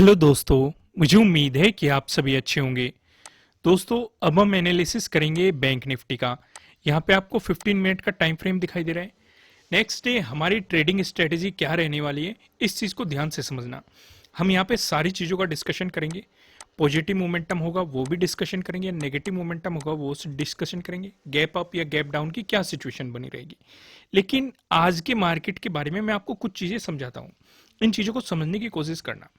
Hello दोस्तों, मुझे उम्मीद है कि आप सभी अच्छे होंगे। दोस्तों, अब हम एनालिसिस करेंगे बैंक निफ्टी का। यहाँ पे आपको 15 मिनट का टाइम फ्रेम दिखाई दे रहा है। नेक्स्ट डे हमारी ट्रेडिंग स्ट्रेटेजी क्या रहने वाली है, इस चीज़ को ध्यान से समझना। हम यहाँ पे सारी चीज़ों का डिस्कशन करेंगे। पॉजिटिव मोमेंटम होगा वो भी डिस्कशन करेंगे, नेगेटिव मोमेंटम होगा वो डिस्कशन करेंगे, गैप अप या गैप डाउन की क्या सिचुएशन बनी रहेगी। लेकिन आज के मार्केट के बारे में मैं आपको कुछ चीज़ें समझाता हूँ। इन चीज़ों को समझने की कोशिश करना।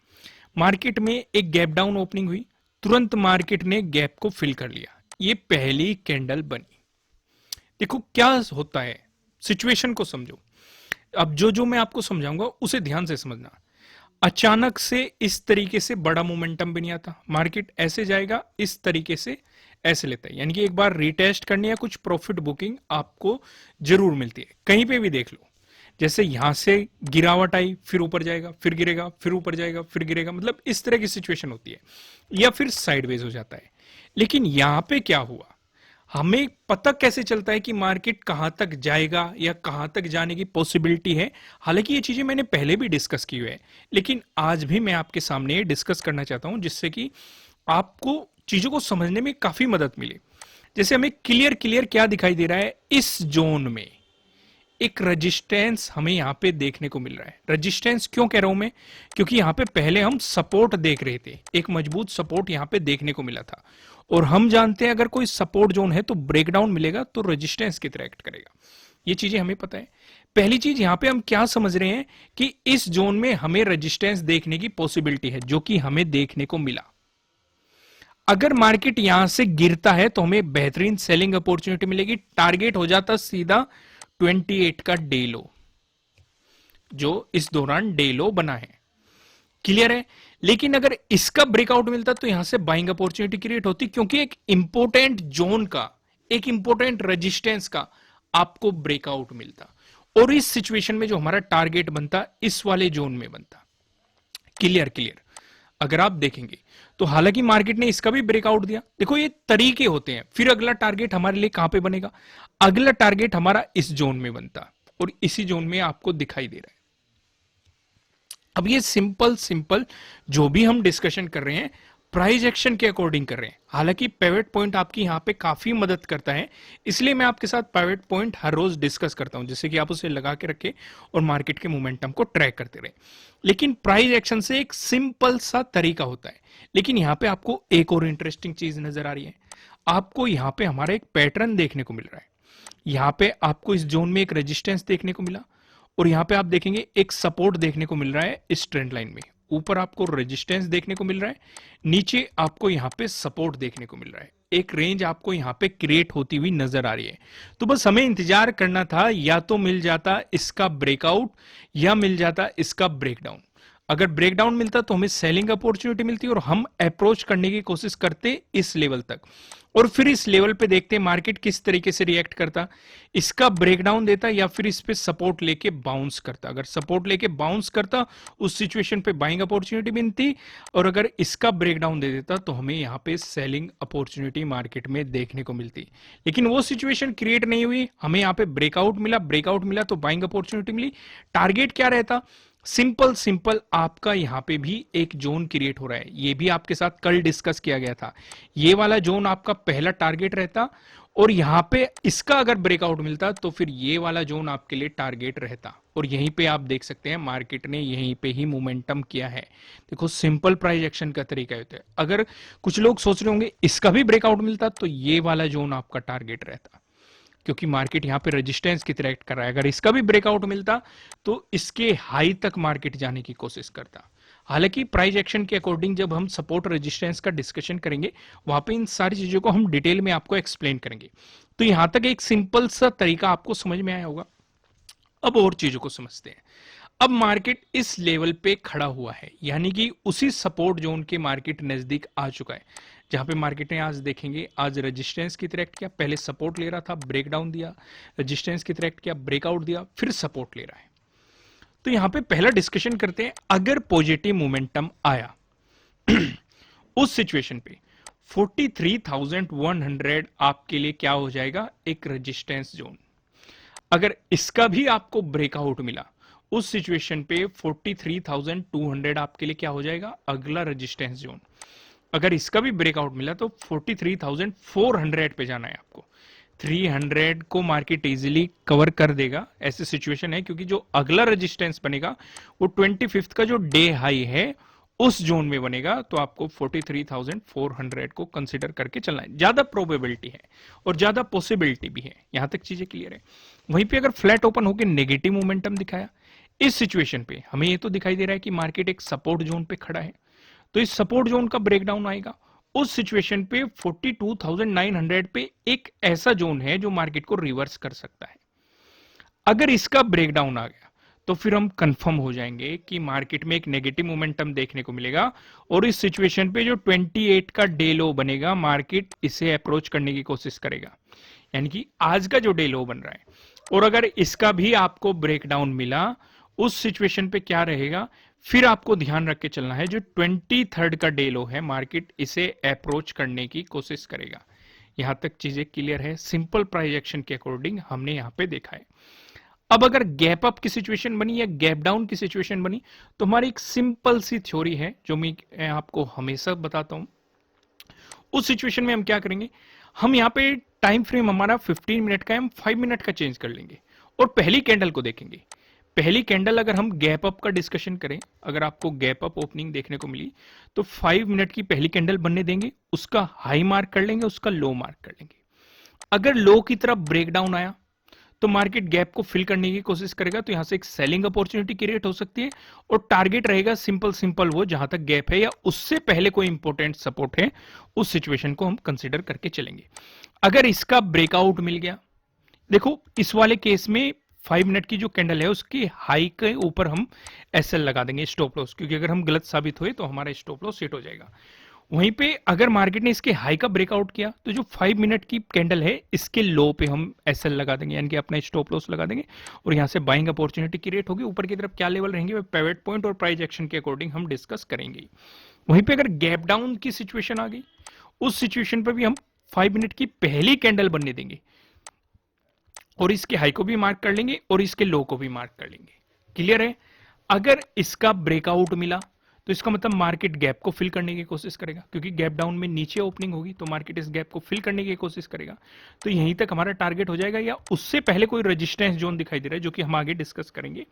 मार्केट में एक गैप डाउन ओपनिंग हुई, तुरंत मार्केट ने गैप को फिल कर लिया। ये पहली कैंडल बनी। देखो क्या होता है, सिचुएशन को समझो। अब जो जो मैं आपको समझाऊंगा उसे ध्यान से समझना। अचानक से इस तरीके से बड़ा मोमेंटम भी नहीं आता, मार्केट ऐसे जाएगा, इस तरीके से ऐसे लेता है। यानी कि एक बार रिटेस्ट करनी है, कुछ प्रॉफिट बुकिंग आपको जरूर मिलती है। कहीं पे भी देख लो, जैसे यहां से गिरावट आई, फिर ऊपर जाएगा, फिर गिरेगा, फिर ऊपर जाएगा, फिर गिरेगा, मतलब इस तरह की सिचुएशन होती है, या फिर साइडवेज हो जाता है। लेकिन यहां पे क्या हुआ, हमें पता कैसे चलता है कि मार्केट कहां तक जाएगा या कहां तक जाने की पॉसिबिलिटी है। हालांकि ये चीजें मैंने पहले भी डिस्कस की हुई है, लेकिन आज भी मैं आपके सामने डिस्कस करना चाहता हूं, जिससे कि आपको चीजों को समझने में काफी मदद मिले। जैसे हमें क्लियर क्लियर क्या दिखाई दे रहा है, इस जोन में एक रेजिस्टेंस हमें यहां पे देखने को मिल रहा है। रेजिस्टेंस क्यों कह रहा हूं मैं, क्योंकि यहां पे पहले हम सपोर्ट देख रहे थे, एक मजबूत सपोर्ट यहां पे देखने को मिला था। और हम जानते हैं अगर कोई सपोर्ट जोन है तो ब्रेकडाउन मिलेगा तो रेजिस्टेंस की तरह एक्ट करेगा। ये चीजें हमें पता है। पहली चीज यहां पे हम क्या समझ रहे हैं कि इस जोन में हमें रेजिस्टेंस देखने की पॉसिबिलिटी है, जो कि हमें देखने को मिला। अगर मार्केट यहां से गिरता है तो हमें बेहतरीन सेलिंग अपॉर्चुनिटी मिलेगी। टारगेट हो जाता सीधा 28 का डे लो, जो इस दौरान डे लो बना है। क्लियर है। लेकिन अगर इसका ब्रेकआउट मिलता तो यहां से बाइंग अपॉर्चुनिटी क्रिएट होती, क्योंकि एक इंपोर्टेंट जोन का, एक इंपोर्टेंट रेजिस्टेंस का आपको ब्रेकआउट मिलता। और इस सिचुएशन में जो हमारा टारगेट बनता, इस वाले जोन में बनता। Clear clear. अगर आप देखेंगे तो हालांकि मार्केट ने इसका भी ब्रेकआउट दिया। देखो ये तरीके होते हैं। फिर अगला टारगेट हमारे लिए कहां पे बनेगा, अगला टारगेट हमारा इस जोन में बनता, और इसी जोन में आपको दिखाई दे रहा है। अब ये सिंपल सिंपल जो भी हम डिस्कशन कर रहे हैं, प्राइस एक्शन के अकॉर्डिंग कर रहे हैं। हालांकि पिवट पॉइंट आपकी यहां पे काफी मदद करता है, इसलिए मैं आपके साथ पिवट पॉइंट हर रोज डिस्कस करता हूं, जिससे कि आप उसे लगा के रखें और मार्केट के मोमेंटम को ट्रैक करते रहे। लेकिन प्राइस एक्शन से एक सिंपल सा तरीका होता है। लेकिन यहां पे आपको एक और इंटरेस्टिंग चीज नजर आ रही है। आपको यहां पे हमारा एक पैटर्न देखने को मिल रहा है। यहां पे आपको इस जोन में एक रेजिस्टेंस देखने को मिला, और यहां पे आप देखेंगे एक सपोर्ट देखने को मिल रहा है इस ट्रेंड लाइन में। ऊपर आपको रेजिस्टेंस देखने को मिल रहा है, नीचे आपको यहां पे सपोर्ट देखने को मिल रहा है। एक रेंज आपको यहां पे क्रिएट होती हुई नजर आ रही है। तो बस हमें इंतजार करना था, या तो मिल जाता इसका ब्रेकआउट या मिल जाता इसका ब्रेकडाउन। अगर ब्रेकडाउन मिलता तो हमें सेलिंग अपॉर्चुनिटी मिलती और हम अप्रोच करने की कोशिश करते इस लेवल तक, और फिर इस लेवल पे देखते मार्केट किस तरीके से रिएक्ट करता। इसका ब्रेकडाउन देता या फिर इस पे सपोर्ट लेके बाउंस करता। अगर सपोर्ट लेके बाउंस करता, उस सिचुएशन पे बाइंग अपॉर्चुनिटी मिलती, और अगर इसका ब्रेकडाउन दे देता तो हमें यहां पे सेलिंग अपॉर्चुनिटी मार्केट में देखने को मिलती। लेकिन वो सिचुएशन क्रिएट नहीं हुई, हमें यहां पे ब्रेकआउट मिला तो बाइंग अपॉर्चुनिटी मिली। टारगेट क्या रहता, सिंपल सिंपल आपका यहां पे भी एक जोन क्रिएट हो रहा है। ये भी आपके साथ कल डिस्कस किया गया था। ये वाला जोन आपका पहला टारगेट रहता, और यहां पे इसका अगर ब्रेकआउट मिलता तो फिर ये वाला जोन आपके लिए टारगेट रहता। और यहीं पे आप देख सकते हैं मार्केट ने यहीं पे ही मोमेंटम किया है। देखो सिंपल प्राइस एक्शन का तरीका होता है। अगर कुछ लोग सोच रहे होंगे इसका भी ब्रेकआउट मिलता तो ये वाला जोन आपका टारगेट रहता, क्योंकि मार्केट यहां पे रेजिस्टेंस की तरह एक्ट कर रहा है। अगर इसका भी ब्रेकआउट मिलता तो इसके हाई तक मार्केट जाने की कोशिश करता। हालांकि प्राइस एक्शन के अकॉर्डिंग जब हम सपोर्ट रेजिस्टेंस का डिस्कशन करेंगे, वहां पे इन सारी चीजों को हम डिटेल में आपको एक्सप्लेन करेंगे। तो यहां तक एक सिंपल सा तरीका आपको समझ में आया होगा। अब और चीजों को समझते हैं। अब मार्केट इस लेवल पे खड़ा हुआ है, यानी कि उसी सपोर्ट जोन के मार्केट नजदीक आ चुका है, जहां पे मार्केट ने आज देखेंगे, आज रेजिस्टेंस की तरह एक्ट किया। पहले सपोर्ट ले रहा था, ब्रेकडाउन दिया, रेजिस्टेंस की तरह एक्ट किया, ब्रेकआउट दिया, फिर सपोर्ट ले रहा है। तो यहां पे पहला डिस्कशन करते हैं। अगर पॉजिटिव मोमेंटम आया उस सिचुएशन पे 43,100 आपके लिए क्या हो जाएगा, एक रेजिस्टेंस जोन। अगर इसका भी आपको ब्रेकआउट मिला, उस सिचुएशन पे 43,200 आपके लिए क्या हो जाएगा, अगला रेजिस्टेंस जोन। अगर इसका भी ब्रेकआउट मिला तो 43,400 पे जाना है आपको। 300 को मार्केट इजीली कवर कर देगा, ऐसी सिचुएशन है, क्योंकि जो अगला रेजिस्टेंस बनेगा वो 25th का जो डे हाई है उस जोन में बनेगा। तो आपको 43,400 को कंसीडर करके चलना है, ज्यादा प्रोबेबिलिटी है और ज्यादा पॉसिबिलिटी भी है। यहां तक चीजें क्लियर है। वहीं पे अगर फ्लैट ओपन होकर नेगेटिव मोमेंटम दिखाया, इस सिचुएशन पे हमें ये तो दिखाई दे रहा है कि मार्केट एक सपोर्ट जोन पे खड़ा है, तो इस सपोर्ट जोन का ब्रेकडाउन आएगा। उस सिचुएशन पे 42,900 पे एक ऐसा जोन है जो मार्केट को रिवर्स कर सकता है। अगर इसका ब्रेकडाउन आ गया तो फिर हम कंफर्म हो जाएंगे कि मार्केट में एक नेगेटिव मोमेंटम देखने को मिलेगा, और इस सिचुएशन पे जो 28 का डे लो बनेगा, मार्केट इसे अप्रोच करने की कोशिश करेगा, यानी कि आज का जो डे लो बन रहा है। और अगर इसका भी आपको ब्रेकडाउन मिला, उस सिचुएशन पे क्या रहेगा, फिर आपको ध्यान रख के चलना है, जो 23rd का डे लो है, मार्केट इसे अप्रोच करने की कोशिश करेगा। यहां तक चीजें क्लियर है। सिंपल प्राइस एक्शन के अकॉर्डिंग हमने यहां पे देखा है। अब अगर गैप अप की सिचुएशन बनी या गैप डाउन की सिचुएशन बनी, तो हमारी एक सिंपल सी थ्योरी है जो मैं आपको हमेशा बताता हूं। उस सिचुएशन में हम क्या करेंगे, हम यहाँ पे टाइम फ्रेम हमारा 15 मिनट का है, हम 5 मिनट का चेंज कर लेंगे और पहली कैंडल को देखेंगे। पहली कैंडल अगर हम गैप अप का डिस्कशन करें, अगर आपको गैप अप ओपनिंग देखने को मिली तो 5 मिनट की पहली कैंडल बनने देंगे, उसका हाई मार्क कर लेंगे, उसका लो मार्क कर लेंगे। अगर लो की तरफ ब्रेकडाउन आया तो मार्केट गैप को फिल करने की कोशिश करेगा, तो यहां से एक सेलिंग अपॉर्चुनिटी क्रिएट हो सकती है, और टारगेट रहेगा सिंपल वो जहां तक गैप है या उससे पहले कोई इंपॉर्टेंट सपोर्ट है, उस सिचुएशन को हम कंसीडर करके चलेंगे। अगर इसका ब्रेकआउट मिल गया, देखो इस वाले केस में 5 मिनट की जो कैंडल है उसकी हाई के ऊपर हम एसएल लगा देंगे, स्टॉप लॉस, क्योंकि अगर हम गलत साबित हुए तो हमारा स्टॉप लॉस हिट हो जाएगा। वहीं पे अगर मार्केट ने इसके हाई का ब्रेकआउट किया तो जो 5 मिनट की कैंडल है इसके लो पे हम एसएल लगा देंगे, यानी कि अपना स्टॉप लॉस लगा देंगे, और यहां से बाइंग अपॉर्चुनिटी क्रिएट होगी। ऊपर की तरफ क्या लेवल रहेंगे, पिवट पॉइंट और प्राइस एक्शन के अकॉर्डिंग हम डिस्कस करेंगे। वहीं पे अगर गैप डाउन की सिचुएशन आ गई, उस सिचुएशन पर भी हम 5 मिनट की पहली कैंडल बनने देंगे और इसके हाई को भी मार्क कर लेंगे और इसके लो को भी मार्क कर लेंगे। क्लियर है। अगर इसका ब्रेकआउट मिला तो इसका मतलब मार्केट गैप को फिल करने की कोशिश करेगा, क्योंकि गैप डाउन में नीचे ओपनिंग होगी तो मार्केट इस गैप को फिल करने की कोशिश करेगा। तो यहीं तक हमारा टारगेट हो जाएगा, या उससे पहले कोई रेजिस्टेंस जोन दिखाई दे रहा है जो कि हम आगे डिस्कस करेंगे,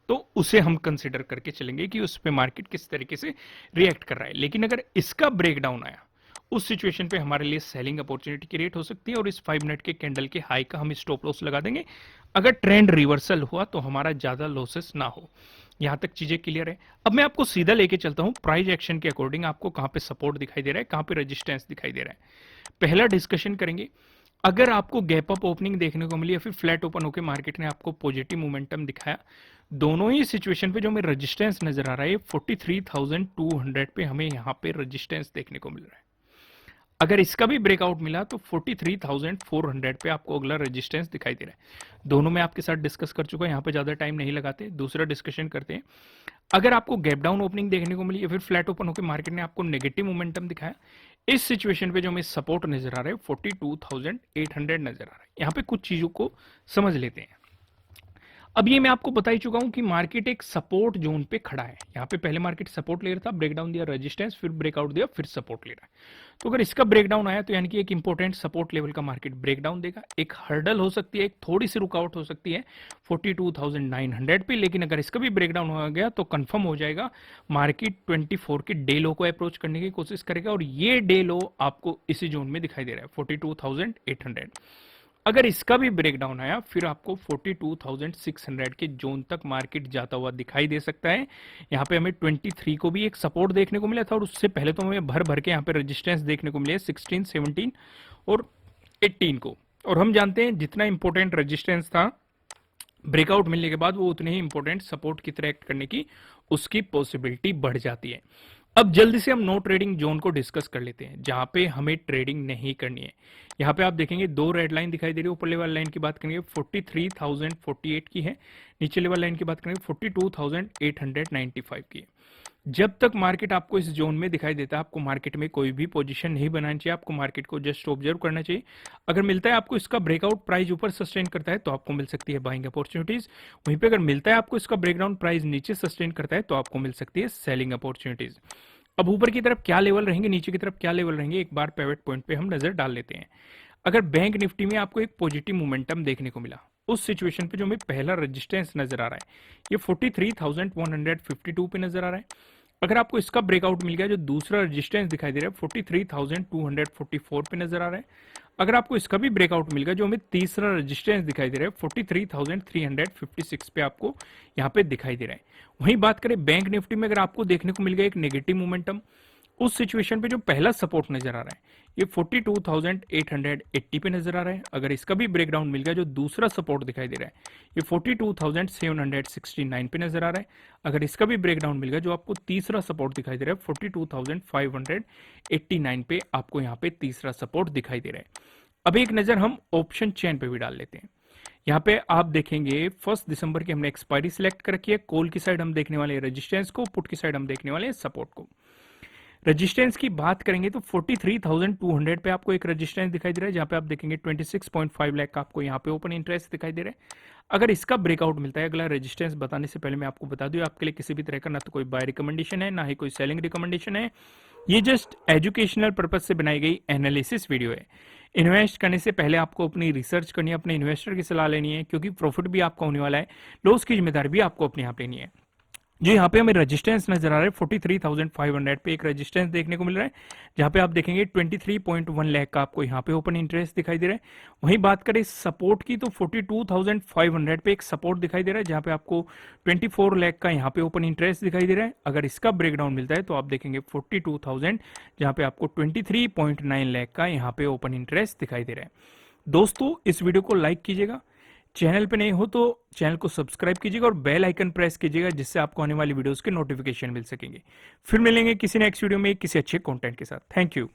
तो उसे हम कंसिडर करके चलेंगे कि उस पर मार्केट किस तरीके से रिएक्ट कर रहा है। लेकिन अगर इसका ब्रेकडाउन आया, उस सिचुएशन पे हमारे लिए सेलिंग अपॉर्चुनिटी क्रिएट हो सकती है, और इस 5 मिनट के कैंडल के हाई का हम स्टॉप लॉस लगा देंगे, अगर ट्रेंड रिवर्सल हुआ तो हमारा ज्यादा लॉसेस ना हो। यहां तक चीजें क्लियर है। अब मैं आपको सीधा लेके चलता हूं प्राइस एक्शन के अकॉर्डिंग, आपको कहां पे सपोर्ट दिखाई दे रहा है, कहां पे रेजिस्टेंस दिखाई दे रहा है। पहला डिस्कशन करेंगे, अगर आपको गैप अप ओपनिंग देखने को मिली या फिर फ्लैट ओपन होकर मार्केट ने आपको पॉजिटिव मोमेंटम दिखाया, दोनों ही सिचुएशन पे जो हमें रेजिस्टेंस नजर आ रहा है 43,200 पे हमें यहां पे रेजिस्टेंस देखने को मिल रहा है। अगर इसका भी ब्रेकआउट मिला तो 43,400 पे आपको अगला रेजिस्टेंस दिखाई दे रहा है। दोनों में आपके साथ डिस्कस कर चुका है, यहां पे ज्यादा टाइम नहीं लगाते, दूसरा डिस्कशन करते हैं। अगर आपको गैप डाउन ओपनिंग देखने को मिली या फिर फ्लैट ओपन होकर मार्केट ने आपको नेगेटिव मोमेंटम दिखाया, इस सिचुएशन पे जो हमें सपोर्ट नजर आ रहा है 42,800 नजर आ रहा है। यहां पे कुछ चीजों को समझ लेते हैं। अब ये मैं आपको बता ही चुका हूं कि मार्केट एक सपोर्ट जोन पे खड़ा है। यहां पे पहले मार्केट सपोर्ट ले रहा था, ब्रेकडाउन दिया, रेजिस्टेंस, फिर ब्रेकआउट दिया, फिर सपोर्ट ले रहा है। तो अगर इसका ब्रेकडाउन आया तो यानी कि एक इंपॉर्टेंट सपोर्ट लेवल का मार्केट ब्रेकडाउन देगा, एक हर्डल हो सकती है, एक थोड़ी सी रुकावट हो सकती है 42,900 पे। लेकिन अगर इसका भी ब्रेकडाउन हो गया तो कंफर्म हो जाएगा मार्केट 24 के डे लो को अप्रोच करने की कोशिश करेगा, और ये डे लो आपको इसी जोन में दिखाई दे रहा है 42,800। अगर इसका भी ब्रेकडाउन आया फिर आपको 42,600 के जोन तक मार्केट जाता हुआ दिखाई दे सकता है। यहां पे हमें 23 को भी एक सपोर्ट देखने को मिला था, और उससे पहले तो हमें भर भर के यहां पे रेजिस्टेंस देखने को मिले 16, 17 और 18 को। और हम जानते हैं जितना इंपॉर्टेंट रेजिस्टेंस था ब्रेकआउट मिलने के बाद वो उतने ही इंपॉर्टेंट सपोर्ट की तरह एक्ट करने की उसकी पॉसिबिलिटी बढ़ जाती है। अब जल्दी से हम नो ट्रेडिंग जोन को डिस्कस कर लेते हैं जहां पे हमें ट्रेडिंग नहीं करनी है। यहां पे आप देखेंगे दो रेड लाइन दिखाई दे रही है। ऊपर लेवल लाइन की बात करेंगे 43,048 की है, नीचे लेवल लाइन की बात करेंगे 42,895 की है। जब तक मार्केट आपको इस जोन में दिखाई देता है, आपको मार्केट में कोई भी पोजीशन नहीं बनानी चाहिए, आपको मार्केट को जस्ट ऑब्जर्व करना चाहिए। अगर मिलता है आपको इसका ब्रेकआउट प्राइस ऊपर सस्टेन करता है तो आपको मिल सकती है बाइंग अपॉर्चुनिटीज। वहीं पे अगर मिलता है आपको इसका ब्रेकडाउन प्राइस नीचे सस्टेन करता है तो आपको मिल सकती है सेलिंग अपॉर्चुनिटीज। अब ऊपर की तरफ क्या लेवल रहेंगे, नीचे की तरफ क्या लेवल रहेंगे, एक बार पिवट पॉइंट पे हम नजर डाल लेते हैं। अगर बैंक निफ्टी में आपको एक पॉजिटिव मोमेंटम देखने को मिला, उस सिचुएशन पे जो हमें पहला रेजिस्टेंस नजर आ रहा है ये 43,152 पे नजर आ रहा है। अगर आपको इसका ब्रेकआउट मिल गया, जो दूसरा रेजिस्टेंस दिखाई दे रहा है 43,244 पे नजर आ रहा है। अगर आपको इसका भी ब्रेकआउट मिल गया, जो हमें तीसरा रेजिस्टेंस दिखाई दे रहा है 43,356 पे आपको यहाँ पे दिखाई दे रहा है। वहीं बात करें बैंक निफ्टी में, अगर आपको देखने को मिल गया एक नेगेटिव मोमेंटम, उस सिचुएशन पे जो पहला सपोर्ट नजर आ रहा है ये 42,880 पे नजर आ रहा है। अगर इसका भी ब्रेकडाउन मिल गया, जो दूसरा सपोर्ट दिखाई दे रहा है ये 42,769 पे नजर आ रहा है। अगर इसका भी ब्रेकडाउन मिल गया, जो आपको तीसरा सपोर्ट दिखाई दे रहा है 42,589 पे आपको यहाँ पे तीसरा सपोर्ट दिखाई दे रहा है। अब एक नजर हम ऑप्शन चेन पे भी डाल लेते हैं। यहाँ पे आप देखेंगे 1 दिसंबर की हमने एक्सपायरी सिलेक्ट कर रखी है। कॉल की साइड हम देखने वाले हैं रेजिस्टेंस को, पुट की साइड हम देखने वाले हैं सपोर्ट को। रेजिस्टेंस की बात करेंगे तो 43,200 पे आपको एक रेजिस्टेंस दिखाई दे रहा है, जहां पे आप देखेंगे 26.5 लाख का आपको यहाँ पे ओपन इंटरेस्ट दिखाई दे रहा है। अगर इसका ब्रेकआउट मिलता है, अगला रेजिस्टेंस बताने से पहले मैं आपको बता दूं, आपके लिए किसी भी तरह का ना तो कोई बाय रिकमेंडेशन है, ना ही कोई सेलिंग रिकमेंडेशन है। ये जस्ट एजुकेशनल पर्पज से बनाई गई एनालिसिस वीडियो है। इन्वेस्ट करने से पहले आपको अपनी रिसर्च करनी है, अपने इन्वेस्टर की सलाह लेनी है, क्योंकि प्रॉफिट भी आपका होने वाला है, लॉस की जिम्मेदारी भी आपको अपने यहाँ लेनी है। जो यहाँ पे हमें रेजिस्टेंस नजर आ रहा है 43,500 पे एक रेजिस्टेंस देखने को मिल रहा है, जहाँ पे आप देखेंगे 23.1 लाख का आपको यहाँ पे ओपन इंटरेस्ट दिखाई दे रहा है। वहीं बात करें सपोर्ट की तो 42,500 पे एक सपोर्ट दिखाई दे रहा है, जहाँ पे आपको 24 लाख का यहाँ पे ओपन इंटरेस्ट दिखाई दे रहा है। अगर इसका ब्रेकडाउन मिलता है तो आप देखेंगे 42,000, जहाँ पे आपको 23.9 लाख का यहाँ पे ओपन इंटरेस्ट दिखाई दे रहा है। दोस्तों इस वीडियो को लाइक कीजिएगा, चैनल पे नहीं हो तो चैनल को सब्सक्राइब कीजिएगा और बेल आइकन प्रेस कीजिएगा, जिससे आपको आने वाली वीडियोस के नोटिफिकेशन मिल सकेंगे। फिर मिलेंगे किसी नेक्स्ट वीडियो में किसी अच्छे कंटेंट के साथ। Thank you.